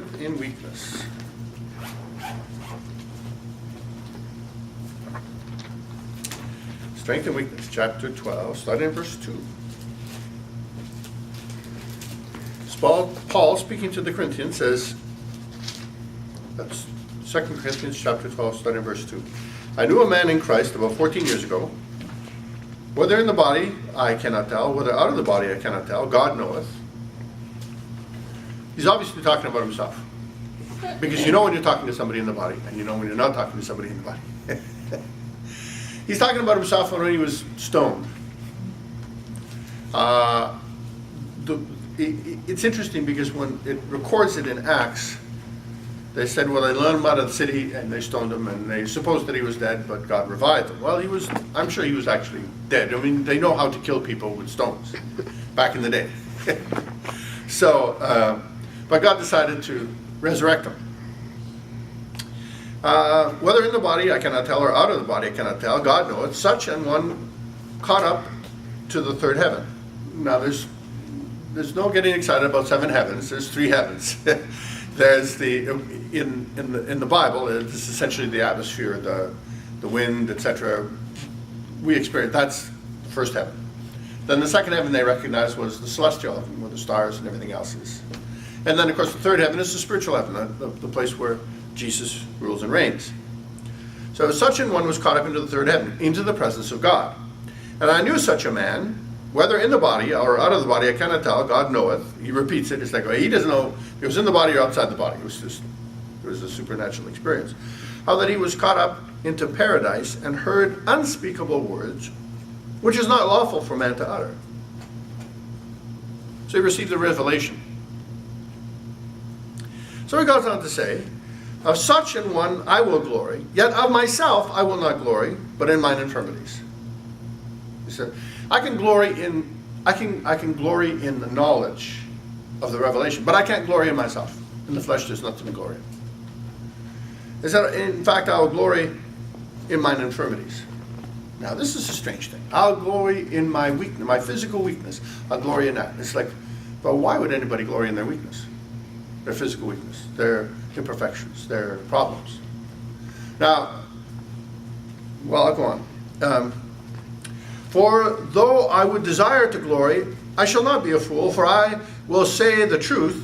Strength in weakness. Strength and weakness, chapter 12, starting in verse 2. Paul, speaking to the Corinthians, says, that's 2 Corinthians chapter 12, starting in verse 2. I knew a man in Christ about 14 years ago. Whether in the body, I cannot tell. Whether out of the body, I cannot tell. God knoweth. He's obviously talking about himself. Because you know when you're talking to somebody in the body, and you know when you're not talking to somebody in the body. He's talking about himself when he was stoned. It's interesting because when it records it in Acts, they said, well, they let him out of the city and they stoned him, and they supposed that he was dead, but God revived him. Well, I'm sure he was actually dead. I mean, they know how to kill people with stones back in the day. So, but God decided to resurrect him. Whether in the body I cannot tell, or out of the body I cannot tell, God knoweth. Such an one caught up to the third heaven. Now there's no getting excited about 7 heavens. There's 3 heavens. There's in the Bible, it's essentially the atmosphere, the wind, etc. We experience that's the first heaven. Then the second heaven they recognized was the celestial heaven, where the stars and everything else is. And then of course the third heaven is the spiritual heaven, the place where Jesus rules and reigns. So such an one was caught up into the third heaven, into the presence of God. And I knew such a man, whether in the body or out of the body, I cannot tell. God knoweth. He repeats it. It's like, well, he doesn't know if it was in the body or outside the body. It was a supernatural experience. How that he was caught up into paradise and heard unspeakable words, which is not lawful for man to utter. So he received the revelation. So he goes on to say, of such an one I will glory, yet of myself I will not glory, but in mine infirmities. He said, I can glory in the knowledge of the revelation, but I can't glory in myself. In the flesh there's nothing to glory in. He said, in fact, I will glory in mine infirmities. Now this is a strange thing. I'll glory in my weakness, my physical weakness. I'll glory in that. It's like, but why would anybody glory in their weakness? Their physical weakness, their imperfections, their problems. Now, well, I'll go on. For though I would desire to glory, I shall not be a fool, for I will say the truth.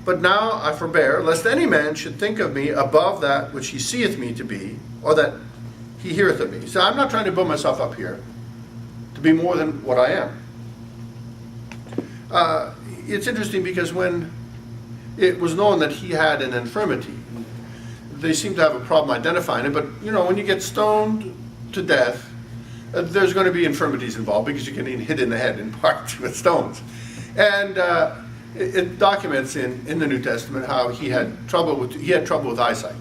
But now I forbear, lest any man should think of me above that which he seeth me to be, or that he heareth of me. So I'm not trying to build myself up here to be more than what I am. It's interesting because when it was known that he had an infirmity, they seem to have a problem identifying it, but you know, when you get stoned to death, there's going to be infirmities involved because you're getting hit in the head in part with stones. And it documents in the New Testament how he had trouble with eyesight.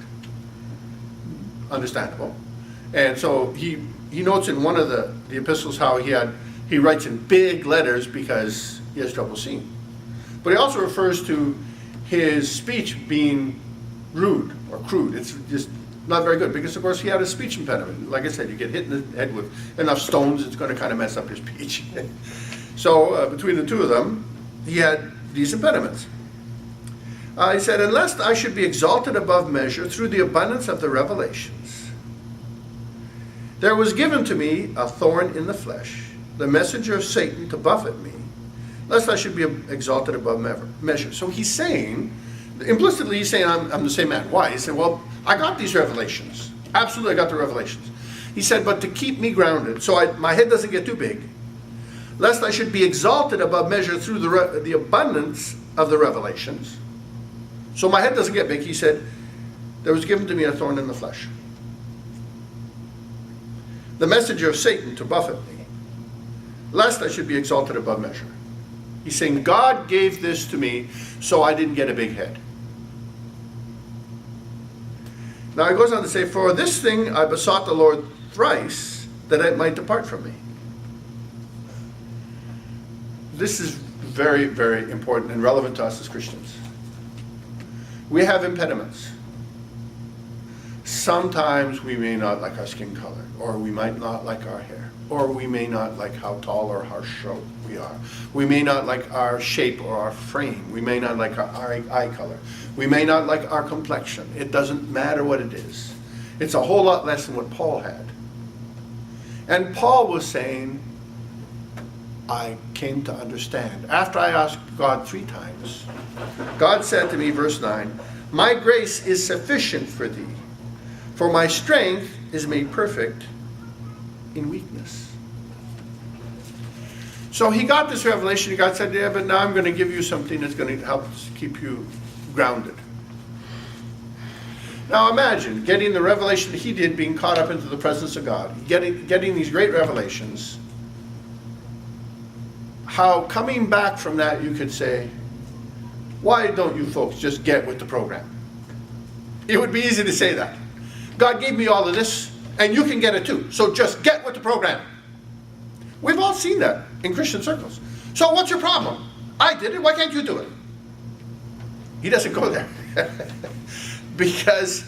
Understandable. And so he notes in one of the epistles how he writes in big letters because he has trouble seeing. But he also refers to his speech being rude or crude. It's just not very good because, of course, he had a speech impediment. Like I said, you get hit in the head with enough stones, it's going to kind of mess up your speech. So between the two of them, he had these impediments. He said, unless I should be exalted above measure through the abundance of the revelations, there was given to me a thorn in the flesh, the messenger of Satan to buffet me, lest I should be exalted above measure. So he's saying, implicitly he's saying, I'm the same man. Why? He said, well, I got these revelations. Absolutely, I got the revelations. He said, but to keep me grounded, so my head doesn't get too big, lest I should be exalted above measure through the abundance of the revelations. So my head doesn't get big. He said, there was given to me a thorn in the flesh, the messenger of Satan to buffet me, lest I should be exalted above measure. He's saying, God gave this to me so I didn't get a big head. Now he goes on to say, for this thing I besought the Lord thrice, that it might depart from me. This is very, very important and relevant to us as Christians. We have impediments. sometimes we may not like our skin color, or we might not like our hair, or we may not like how tall or how short we are. We may not like our shape or our frame. We may not like our eye color. We may not like our complexion. It doesn't matter what it is. It's a whole lot less than what Paul had. And Paul was saying, I came to understand. After I asked God 3 times, God said to me, verse 9, my grace is sufficient for thee, for my strength is made perfect in weakness. So he got this revelation. God said, yeah, but now I'm going to give you something that's going to help keep you grounded. Now imagine getting the revelation that he did, being caught up into the presence of God, getting these great revelations. How coming back from that you could say, why don't you folks just get with the program? It would be easy to say that. God gave me all of this, and you can get it too. So just get with the program. We've all seen that in Christian circles. So what's your problem? I did it. Why can't you do it? He doesn't go there. Because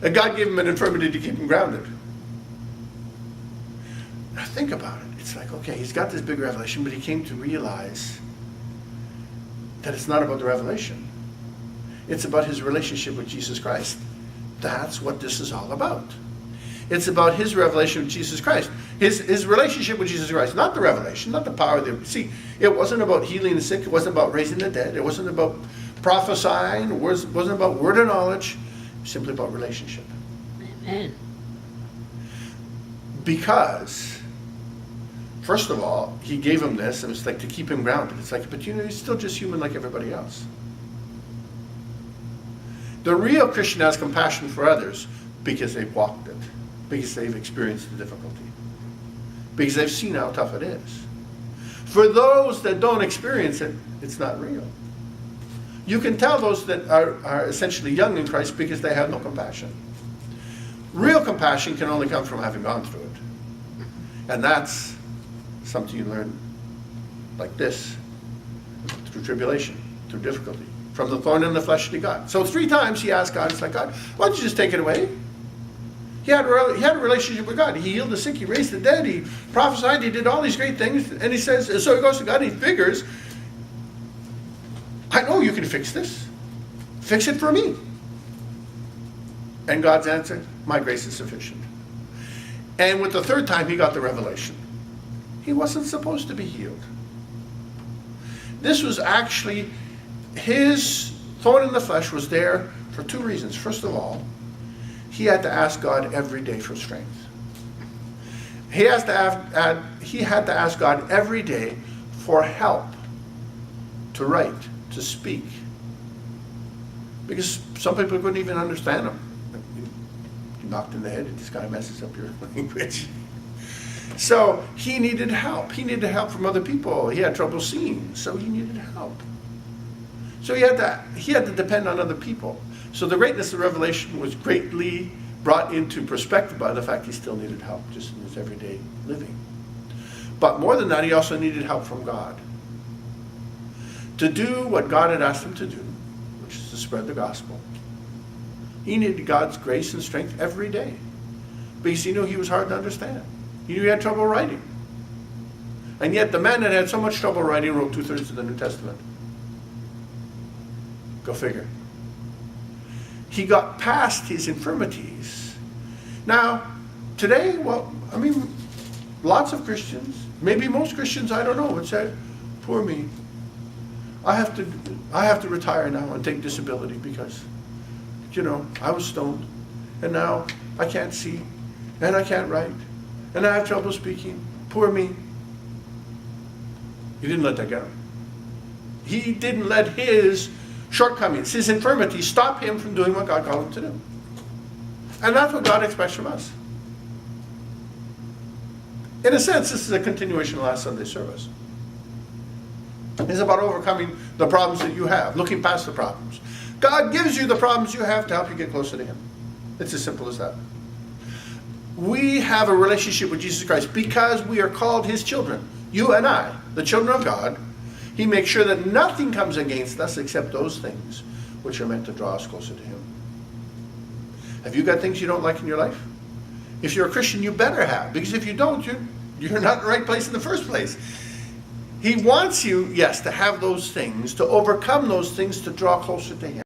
God gave him an infirmity to keep him grounded. Now think about it. It's like, okay, he's got this big revelation, but he came to realize that it's not about the revelation. It's about his relationship with Jesus Christ. That's what this is all about. It's about his revelation with Jesus Christ. His relationship with Jesus Christ, not the revelation, not the power. See, it wasn't about healing the sick. It wasn't about raising the dead. It wasn't about prophesying. It wasn't about word of knowledge. It was simply about relationship. Amen. Because, first of all, he gave him this, and it's like to keep him grounded. It's like, but you know, he's still just human like everybody else. The real Christian has compassion for others because they've walked it, because they've experienced the difficulty, because they've seen how tough it is. For those that don't experience it, it's not real. You can tell those that are essentially young in Christ because they have no compassion. Real compassion can only come from having gone through it. And that's something you learn like this, through tribulation, through difficulty, from the thorn in the flesh that he got. So 3 times he asked God, it's like, God, why don't you just take it away? He had a relationship with God. He healed the sick, he raised the dead, he prophesied, he did all these great things. And he says, so he goes to God and he figures, I know you can fix this. Fix it for me. And God's answer, my grace is sufficient. And with the 3rd time, he got the revelation. He wasn't supposed to be healed. This was actually, his thorn in the flesh was there for 2 reasons. First of all, he had to ask God every day for strength. He had to ask God every day for help to write, to speak. Because some people couldn't even understand him. You knocked in the head, it just kind of messes up your language. So he needed help. He needed help from other people. He had trouble seeing, so he needed help. So he had to depend on other people. So the greatness of revelation was greatly brought into perspective by the fact he still needed help just in his everyday living. But more than that, he also needed help from God to do what God had asked him to do, which is to spread the gospel. He needed God's grace and strength every day because he knew he was hard to understand. He knew he had trouble writing. And yet the man that had so much trouble writing wrote 2/3 of the New Testament. Go figure. He got past his infirmities. Now, today, lots of Christians, maybe most Christians, I don't know, would say, poor me. I have to retire now and take disability because, I was stoned, and now I can't see, and I can't write, and I have trouble speaking. Poor me. He didn't let that get him. He didn't let his shortcomings, his infirmities, stop him from doing what God called him to do. And that's what God expects from us. In a sense, this is a continuation of last Sunday's service. It's about overcoming the problems that you have, looking past the problems. God gives you the problems you have to help you get closer to him. It's as simple as that. We have a relationship with Jesus Christ because we are called his children. You and I, the children of God. He makes sure that nothing comes against us except those things which are meant to draw us closer to him. Have you got things you don't like in your life? If you're a Christian, you better have, because if you don't, you're not in the right place in the first place. He wants you, yes, to have those things, to overcome those things, to draw closer to Him.